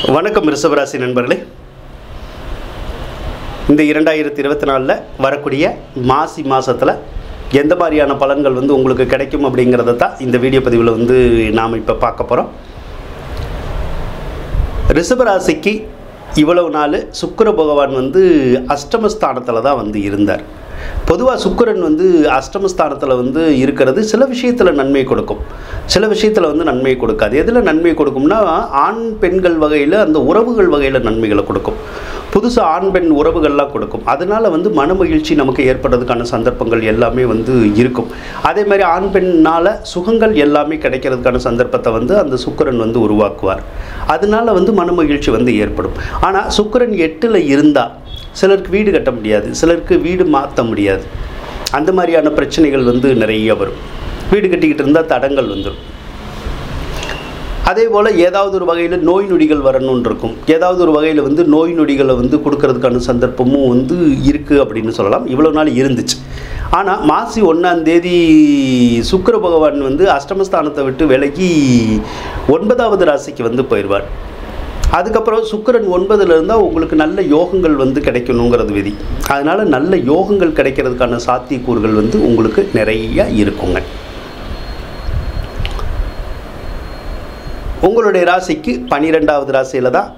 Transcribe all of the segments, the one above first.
வணக்கம் ரிஷபராசி நண்பர்களே. இந்த 2024 வரக்கூடிய மாசி மாதத்தில் எந்த மாதிரியான பலன்கள் உங்களுக்கு கிடைக்கும் அப்படிங்கிறத தான் இந்த வீடியோ பதிவில் நாம் இப்போ பார்க்க போகிறோம். ரிஷபராசிக்கு இவ்வளவு நாள் சுக்கிர பகவான் அஷ்டமஸ்தானத்தில் தான் இருந்தார். பொதுவாக சுக்கிரன் அஷ்டமஸ்தானத்தில் இருக்கிறது சில விஷயத்தில் நன்மை கொடுக்கும், சில விஷயத்தில் நன்மை கொடுக்காது. எதில் நன்மை கொடுக்கும்னா ஆண் பெண்கள் வகையில் அந்த உறவுகள் வகையில் நன்மைகளை கொடுக்கும். புதுசாக ஆண் பெண் உறவுகள்லாம் கொடுக்கும். அதனால் மன மகிழ்ச்சி நமக்கு ஏற்படுறதுக்கான சந்தர்ப்பங்கள் எல்லாமே இருக்கும். அதே மாதிரி ஆண் பெண்ணால் சுகங்கள் எல்லாமே கிடைக்கிறதுக்கான சந்தர்ப்பத்தை அந்த சுக்கிரன் உருவாக்குவார். அதனால் மன மகிழ்ச்சி ஏற்படும். ஆனால் சுக்கிரன் 8ல் இருந்தால் சிலருக்கு வீடு கட்ட முடியாது, சிலருக்கு வீடு மாற்ற முடியாது. அந்த மாதிரியான பிரச்சனைகள் நிறைய வரும். வீடு கட்டிக்கிட்டு இருந்தால் தடங்கள் வந்துடும். அதே போல் ஏதாவது ஒரு வகையில் நோய் நொடிகள் வரணும்னு இருக்கும். ஏதாவது ஒரு வகையில் நோய் நொடிகளை கொடுக்கறதுக்கான சந்தர்ப்பமும் இருக்குது அப்படின்னு சொல்லலாம். இவ்வளோ நாள் இருந்துச்சு. ஆனால் மாசி 1ஆம் தேதி சுக்கிர பகவான் அஷ்டமஸ்தானத்தை விட்டு விலகி 9வது ராசிக்கு போயிடுவார். அதுக்கப்புறம் சுக்கிரன் 9ல் இருந்தால் உங்களுக்கு நல்ல யோகங்கள் கிடைக்கணுங்கிறது விதி. அதனால் நல்ல யோகங்கள் கிடைக்கிறதுக்கான சாத்தியக்கூறுகள் உங்களுக்கு நிறைய இருக்குங்க. உங்களுடைய ராசிக்கு 12வது ராசியில் தான்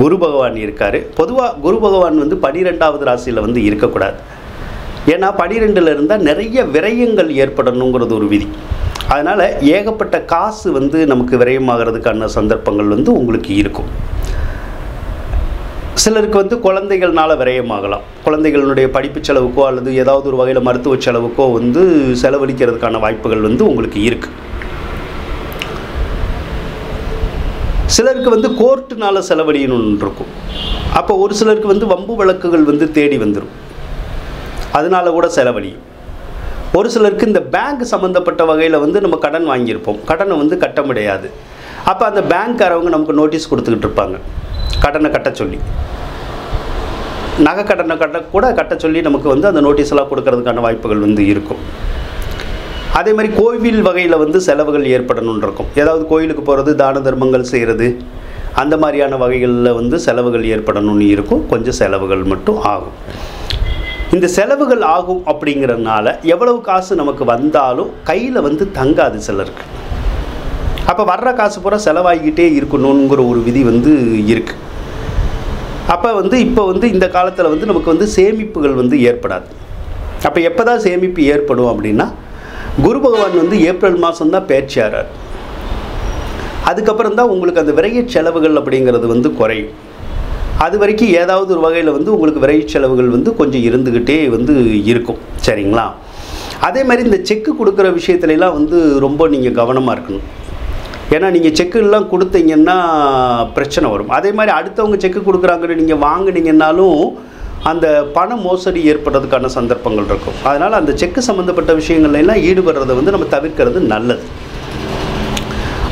குரு பகவான் இருக்கார். பொதுவாக குரு பகவான் 12வது ராசியில் இருக்கக்கூடாது. ஏன்னா 12ல் இருந்தால் நிறைய விரயங்கள் ஏற்படணுங்கிறது ஒரு விதி. அதனால் ஏகப்பட்ட காசு நமக்கு விரயமாகிறதுக்கான சந்தர்ப்பங்கள் உங்களுக்கு இருக்கும். சிலருக்கு குழந்தைகள்னால விரயமாகலாம். குழந்தைகளுடைய படிப்பு செலவுக்கோ அல்லது ஏதாவது ஒரு வகையில் மருத்துவ செலவுக்கோ செலவழிக்கிறதுக்கான வாய்ப்புகள் உங்களுக்கு இருக்குது. சிலருக்கு கோர்ட்டுனால செலவழியணும்னு இருக்கும். அப்போ ஒரு சிலருக்கு வம்பு வழக்குகள் தேடி வந்துடும். அதனால கூட செலவழியும். ஒரு சிலருக்கு இந்த பேங்க் சம்மந்தப்பட்ட வகையில் நம்ம கடன் வாங்கியிருப்போம், கடனை கட்ட முடியாது. அப்போ அந்த பேங்க்காரவங்க நமக்கு நோட்டீஸ் கொடுத்துக்கிட்டு இருப்பாங்க, கடனை கட்ட சொல்லி. நகை கடனை கட்ட சொல்லி நமக்கு அந்த நோட்டீஸ்லாம் கொடுக்கறதுக்கான வாய்ப்புகள் இருக்கும். அதே மாதிரி கோவில் வகையில் செலவுகள் ஏற்படணும்னு இருக்கும். ஏதாவது கோயிலுக்கு போகிறது, தான தர்மங்கள் செய்கிறது, அந்த மாதிரியான வகைகளில் செலவுகள் ஏற்படணும்னு இருக்கும். கொஞ்சம் செலவுகள் மட்டும் ஆகும். இந்த செலவுகள் ஆகும் அப்படிங்கிறதுனால எவ்வளவு காசு நமக்கு வந்தாலும் கையில் தங்காது சிலருக்கு. அப்போ வர்ற காசு பூரா செலவாகிக்கிட்டே இருக்கணுங்கிற ஒரு விதி இருக்குது. அப்போ இப்போ இந்த காலத்தில் நமக்கு சேமிப்புகள் ஏற்படாது. அப்போ எப்போ தான் சேமிப்பு ஏற்படும் அப்படின்னா, குரு பகவான் ஏப்ரல் மாதம்தான் பயிற்சியாகிறார். அதுக்கப்புறம் தான் உங்களுக்கு அந்த விரைய செலவுகள் அப்படிங்கிறது குறையும். அது வரைக்கும் ஏதாவது ஒரு வகையில் உங்களுக்கு விரைவு செலவுகள் கொஞ்சம் இருந்துக்கிட்டே இருக்கும். சரிங்களா? அதே மாதிரி இந்த செக்கு கொடுக்குற விஷயத்துலலாம் ரொம்ப நீங்கள் கவனமாக இருக்கணும். ஏன்னா நீங்கள் செக்குலாம் கொடுத்தீங்கன்னா பிரச்சனை வரும். அதே மாதிரி அடுத்தவங்க செக்கு கொடுக்குறாங்கன்னு நீங்கள் வாங்கினீங்கன்னாலும் அந்த பண மோசடி ஏற்படுறதுக்கான சந்தர்ப்பங்கள் இருக்கும். அதனால் அந்த செக்கு சம்மந்தப்பட்ட விஷயங்கள்லாம் ஈடுபடுறதை நம்ம தவிர்க்கிறது நல்லது.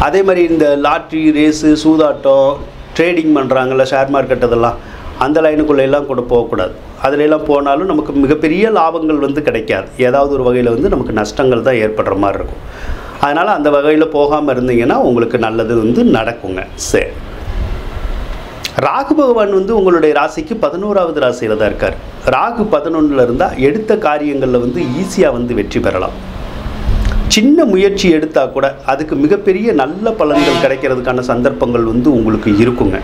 அதே மாதிரி இந்த லாட்ரி, ரேஸு, சூதாட்டம், ட்ரேடிங் பண்ணுறாங்கல்ல, ஷேர் மார்க்கெட், அதெல்லாம் அந்த லைனுக்குள்ளெல்லாம் கூட போகக்கூடாது. அதிலெல்லாம் போனாலும் நமக்கு மிகப்பெரிய லாபங்கள் கிடைக்காது. ஏதாவது ஒரு வகையில் நமக்கு நஷ்டங்கள் தான் ஏற்படுற மாதிரி இருக்கும். அதனால் அந்த வகையில் போகாமல் இருந்தீங்கன்னா உங்களுக்கு நல்லது நடக்குங்க. சரி, ராகு பகவான் உங்களுடைய ராசிக்கு 11வது ராசியில் தான் இருக்கார். ராகு 11ல் இருந்தால் எடுத்த காரியங்களில் ஈஸியாக வெற்றி பெறலாம். சின்ன முயற்சி எடுத்தால் கூட அதுக்கு மிகப்பெரிய நல்ல பலன்கள் கிடைக்கிறதுக்கான சந்தர்ப்பங்கள் உங்களுக்கு இருக்குங்க.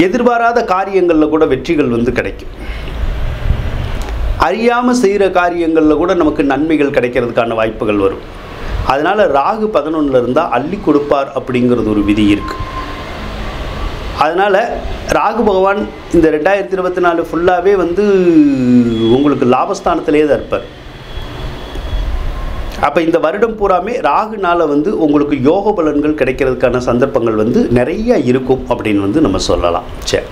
எதிர்பாராத காரியங்களில் கூட வெற்றிகள் கிடைக்கும். அறியாமல் செய்கிற காரியங்களில் கூட நமக்கு நன்மைகள் கிடைக்கிறதுக்கான வாய்ப்புகள் வரும். அதனால் ராகு 11ல் இருந்தால் அள்ளி கொடுப்பார் அப்படிங்கிறது ஒரு விதி இருக்குது. அதனால் ராகு பகவான் இந்த 2024 ஃபுல்லாகவே உங்களுக்கு லாபஸ்தானத்திலே தான் இருப்பார். அப்போ இந்த வருடம் பூராமே ராகுனால் உங்களுக்கு யோக பலன்கள் கிடைக்கிறதுக்கான சந்தர்ப்பங்கள் நிறைய இருக்கும் அப்படின்னு நம்ம சொல்லலாம். சரி,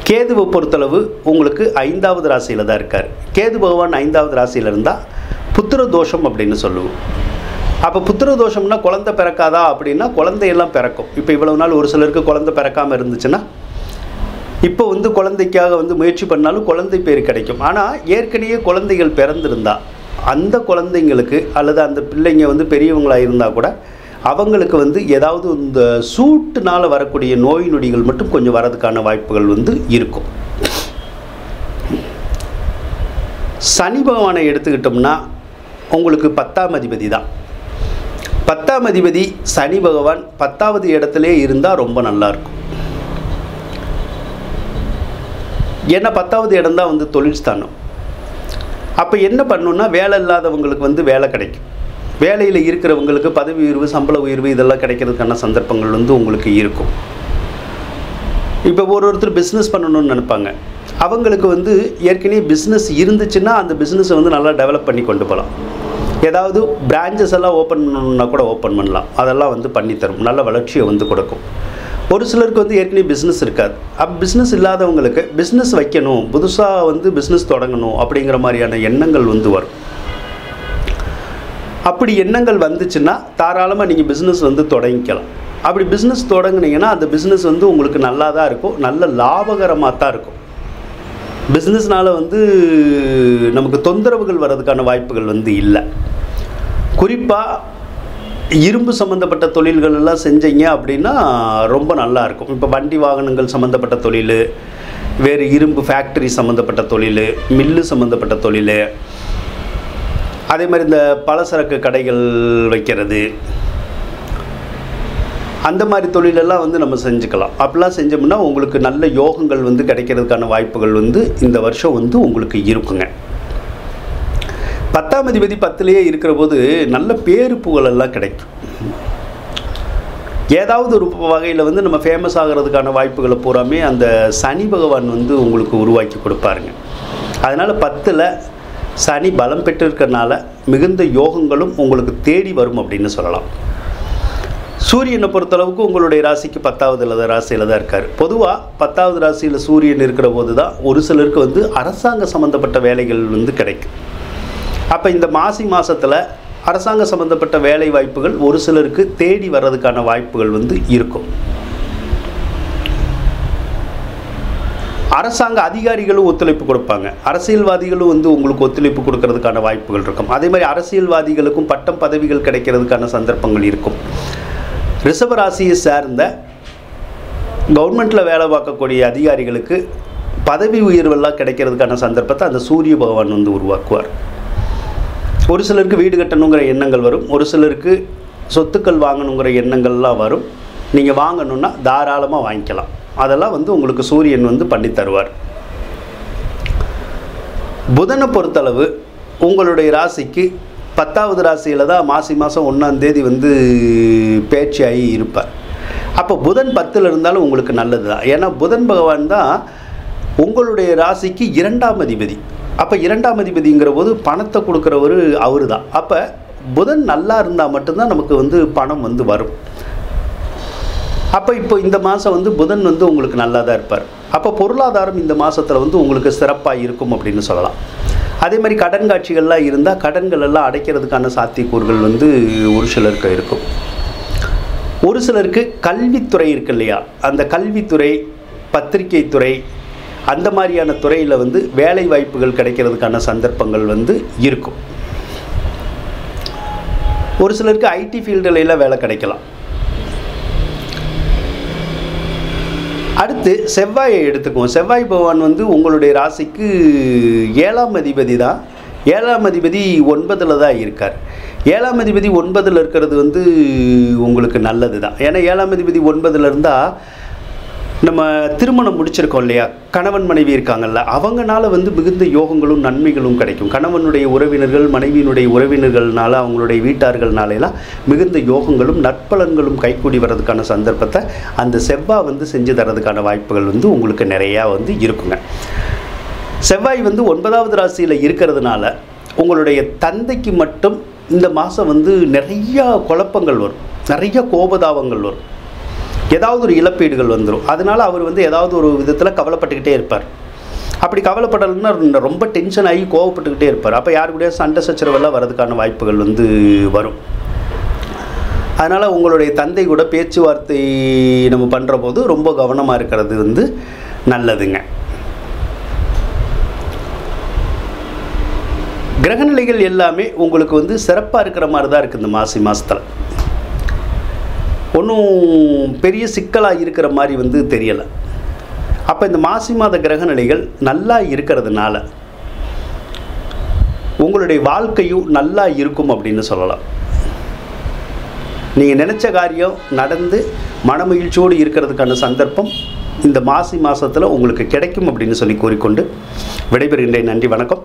கேதுவை பொறுத்தளவு உங்களுக்கு 5வது ராசியில் தான் இருக்கார். கேது பகவான் 5வது ராசியில் இருந்தால் புத்திர தோஷம் அப்படின்னு சொல்லுவோம். அப்போ புத்திர தோஷம்னா குழந்தை பிறக்காதா அப்படின்னா குழந்தையெல்லாம் பிறக்கும். இப்போ இவ்வளவு நாள் ஒரு சிலருக்கு குழந்தை பிறக்காமல் இருந்துச்சுன்னா இப்போ குழந்தைக்காக முயற்சி பண்ணாலும் குழந்தை பேர் கிடைக்கும். ஆனால் ஏற்கனவே குழந்தைகள் பிறந்திருந்தா அந்த குழந்தைங்களுக்கு அல்லது அந்த பிள்ளைங்க பெரியவங்களாக இருந்தால் கூட அவங்களுக்கு வந்து ஏதாவது இந்த சூட்டுனால் வரக்கூடிய நோய் நொடிகள் மட்டும் கொஞ்சம் வரதுக்கான வாய்ப்புகள் வந்து இருக்கும். சனி பகவானை எடுத்துக்கிட்டோம்னா உங்களுக்கு 10ஆம் அதிபதி தான். 10ஆம் அதிபதி சனி பகவான் 10வது இடத்துலே இருந்தால் ரொம்ப நல்லாயிருக்கும். ஏன்னா 10வது இடம் தான் வந்து தொழில் ஸ்தானம். அப்போ என்ன பண்ணணுன்னா வேலை இல்லாதவங்களுக்கு வந்து வேலை கிடைக்கும். வேலையில் இருக்கிறவங்களுக்கு பதவி உயர்வு, சம்பள உயர்வு இதெல்லாம் கிடைக்கிறதுக்கான சந்தர்ப்பங்கள் வந்து உங்களுக்கு இருக்கும். இப்போ ஒருத்தர் பிஸ்னஸ் பண்ணணும்னு நினைப்பாங்க. அவங்களுக்கு வந்து ஏற்கனவே பிஸ்னஸ் இருந்துச்சுன்னா அந்த பிஸ்னஸை வந்து நல்லா டெவலப் பண்ணி கொண்டு போகலாம். ஏதாவது பிரான்ச்சஸ் எல்லாம் ஓப்பன் பண்ணணுன்னா கூட ஓப்பன் பண்ணலாம். அதெல்லாம் வந்து பண்ணித்தரும், நல்ல வளர்ச்சியை வந்து கொடுக்கும். ஒரு சிலருக்கு வந்து ஏற்கனவே பிஸ்னஸ் இருக்காது. பிஸ்னஸ் இல்லாதவங்களுக்கு பிஸ்னஸ் வைக்கணும், புதுசாக வந்து பிஸ்னஸ் தொடங்கணும் அப்படிங்கிற மாதிரியான எண்ணங்கள் வந்து வரும். அப்படி எண்ணங்கள் வந்துச்சுன்னா தாராளமாக நீங்கள் பிஸ்னஸ் வந்து தொடங்கிக்கலாம். அப்படி பிஸ்னஸ் தொடங்குனீங்கன்னா அந்த பிஸ்னஸ் வந்து உங்களுக்கு நல்லா தான் இருக்கும், நல்ல லாபகரமாக தான் இருக்கும். பிஸ்னஸ்னால் வந்து நமக்கு தொந்தரவுகள் வர்றதுக்கான வாய்ப்புகள் வந்து இல்லை. குறிப்பாக இரும்பு சம்மந்தப்பட்ட தொழில்கள் எல்லாம் செஞ்சீங்க அப்படின்னா ரொம்ப நல்லாயிருக்கும். இப்போ வண்டி வாகனங்கள் சம்மந்தப்பட்ட தொழில், வேறு இரும்பு ஃபேக்ட்ரி சம்மந்தப்பட்ட தொழில், மில்லு சம்மந்தப்பட்ட தொழில், அதே மாதிரி இந்த பலசரக்கு கடைகள் வைக்கிறது, அந்த மாதிரி தொழிலெல்லாம் வந்து நம்ம செஞ்சுக்கலாம். அப்படிலாம் செஞ்சோம்னா உங்களுக்கு நல்ல யோகங்கள் வந்து கிடைக்கிறதுக்கான வாய்ப்புகள் வந்து இந்த வருஷம் வந்து உங்களுக்கு இருக்குங்க. 10ஆம் அதிபதி 10லேயே இருக்கிற போது நல்ல பேரு புகழெல்லாம் கிடைக்கும். ஏதாவது ஒரு வகையில் வந்து நம்ம ஃபேமஸ் ஆகிறதுக்கான வாய்ப்புகளை பூராமே அந்த சனி பகவான் வந்து உங்களுக்கு உருவாக்கி கொடுப்பாருங்க. அதனால் 10ல் சனி பலம் பெற்றிருக்கிறனால மிகுந்த யோகங்களும் உங்களுக்கு தேடி வரும் அப்படின்னு சொல்லலாம். சூரியனை பொறுத்தளவுக்கு உங்களுடைய ராசிக்கு 10வது ராசியில் தான் இருக்கார். பொதுவாக 10வது ராசியில் சூரியன் இருக்கிற போது தான் ஒரு சிலருக்கு வந்து அரசாங்க சம்மந்தப்பட்ட வேலைகள் வந்து கிடைக்கும். அப்போ இந்த மாதத்தில் அரசாங்க சம்மந்தப்பட்ட வேலை வாய்ப்புகள் ஒரு சிலருக்கு தேடி வர்றதுக்கான வாய்ப்புகள் வந்து இருக்கும். அரசாங்க அதிகாரிகளும் ஒத்துழைப்பு கொடுப்பாங்க, அரசியல்வாதிகளும் வந்து உங்களுக்கு ஒத்துழைப்பு கொடுக்கறதுக்கான வாய்ப்புகள் இருக்கும். அதே மாதிரி அரசியல்வாதிகளுக்கும் பட்டம் பதவிகள் கிடைக்கிறதுக்கான சந்தர்ப்பங்கள் இருக்கும். ரிஷப ராசியை சேர்ந்த கவர்மெண்ட்டில் வேலை பார்க்கக்கூடிய அதிகாரிகளுக்கு பதவி உயர்வெல்லாம் கிடைக்கிறதுக்கான சந்தர்ப்பத்தை அந்த சூரிய பகவான் வந்து உருவாக்குவார். ஒரு சிலருக்கு வீடு கட்டணுங்கிற எண்ணங்கள் வரும், ஒரு சிலருக்கு சொத்துக்கள் வாங்கணுங்கிற எண்ணங்கள்லாம் வரும். நீங்கள் வாங்கணுன்னா தாராளமாக வாங்கிக்கலாம். அதெல்லாம் வந்து உங்களுக்கு சூரியன் வந்து பண்ணி தருவார். புதனை பொறுத்தளவு உங்களுடைய ராசிக்கு 10வது ராசியில் தான் மாதம் 1ஆம் தேதி வந்து பேச்சியாகி இருப்பார். அப்போ புதன் 10ல் இருந்தாலும் உங்களுக்கு நல்லது தான். ஏன்னா புதன் பகவான் தான் உங்களுடைய ராசிக்கு 2ஆம் அதிபதி. அப்போ 2ஆம் அதிபதிங்கிற போது பணத்தை கொடுக்குறவர் அவர் தான். அப்போ புதன் நல்லா இருந்தால் மட்டும்தான் நமக்கு வந்து பணம் வந்து வரும். அப்போ இப்போ இந்த மாதம் வந்து புதன் வந்து உங்களுக்கு நல்லா தான் இருப்பார். அப்போ பொருளாதாரம் இந்த மாதத்தில் வந்து உங்களுக்கு சிறப்பாக இருக்கும் அப்படின்னு சொல்லலாம். அதே மாதிரி கடன் காட்சிகள்லாம் இருந்தால் கடன்கள் எல்லாம் அடைக்கிறதுக்கான சாத்தியக்கூறுகள் வந்து ஒரு சிலருக்கு இருக்கும். ஒரு சிலருக்கு கல்வித்துறை இருக்கு இல்லையா, அந்த கல்வித்துறை, பத்திரிகை துறை, அந்த மாதிரியான துறையில் வந்து வேலை வாய்ப்புகள் கிடைக்கிறதுக்கான சந்தர்ப்பங்கள் வந்து இருக்கும். ஒரு சிலருக்கு ஐடி ஃபீல்டுல வேலை கிடைக்கலாம். அடுத்து செவ்வாயை எடுத்துக்குவோம். செவ்வாய் பகவான் வந்து உங்களுடைய ராசிக்கு 7ஆம் அதிபதி தான். 7ஆம் அதிபதி 9ல் தான் இருக்கார். 7ஆம் அதிபதி 9ல் இருக்கிறது வந்து உங்களுக்கு நல்லது தான். ஏன்னா 7ஆம் அதிபதி 9ல் இருந்தால் நம்ம திருமணம் முடிச்சிருக்கோம் இல்லையா, கணவன் மனைவி இருக்காங்கல்ல, அவங்களால வந்து மிகுந்த யோகங்களும் நன்மைகளும் கிடைக்கும். கணவனுடைய உறவினர்கள், மனைவியினுடைய உறவினர்கள்னால, அவங்களுடைய வீட்டார்கள்னாலாம் மிகுந்த யோகங்களும் நற்பலன்களும் கைக்கூடி வர்றதுக்கான சந்தர்ப்பத்தை அந்த செவ்வாய் வந்து செஞ்சு தரதுக்கான வாய்ப்புகள் வந்து உங்களுக்கு நிறையா வந்து இருக்குங்க. செவ்வாய் வந்து 9வது ராசியில் இருக்கிறதுனால உங்களுடைய தந்தைக்கு மட்டும் இந்த மாதம் வந்து நிறையா குழப்பங்கள் வரும், நிறைய கோபதாபங்கள் வரும், ஏதாவது ஒரு இழப்பீடுகள் வந்துடும். அதனால் அவர் வந்து ஏதாவது ஒரு விதத்தில் கவலைப்பட்டுக்கிட்டே இருப்பார். அப்படி கவலைப்படலைன்னா ரொம்ப டென்ஷன் ஆகி கோவப்பட்டுக்கிட்டே இருப்பார். அப்போ யாரு கூட சண்டை சச்சரவெல்லாம் வரதுக்கான வாய்ப்புகள் வந்து வரும். அதனால் உங்களுடைய தந்தை கூட பேச்சுவார்த்தை நம்ம பண்ணுற போது ரொம்ப கவனமாக இருக்கிறது வந்து நல்லதுங்க. கிரகநிலைகள் எல்லாமே உங்களுக்கு வந்து சிறப்பாக இருக்கிற மாதிரி தான் இருக்குது இந்த மாதத்தில். ஒன்றும் பெரிய சிக்கலாக இருக்கிற மாதிரி வந்து தெரியலை. அப்போ இந்த மாசி மாத கிரக நிலைகள் நல்லா இருக்கிறதுனால உங்களுடைய வாழ்க்கையும் நல்லா இருக்கும் அப்படின்னு சொல்லலாம். நீங்கள் நினச்ச காரியம் நடந்து மனமகிழ்ச்சியோடு இருக்கிறதுக்கான சந்தர்ப்பம் இந்த மாசி மாதத்தில் உங்களுக்கு கிடைக்கும் அப்படின்னு சொல்லி கூறிக்கொண்டு விடைபெறுகின்றேன். நன்றி, வணக்கம்.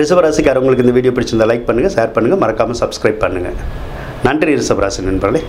ரிஷபராசிக்காரங்களுக்கு இந்த வீடியோ பிடிச்சிருந்தால் லைக் பண்ணுங்கள், ஷேர் பண்ணுங்கள், மறக்காமல் சப்ஸ்கிரைப் பண்ணுங்கள். நன்றி ரிஷபராசி நண்பர்களே.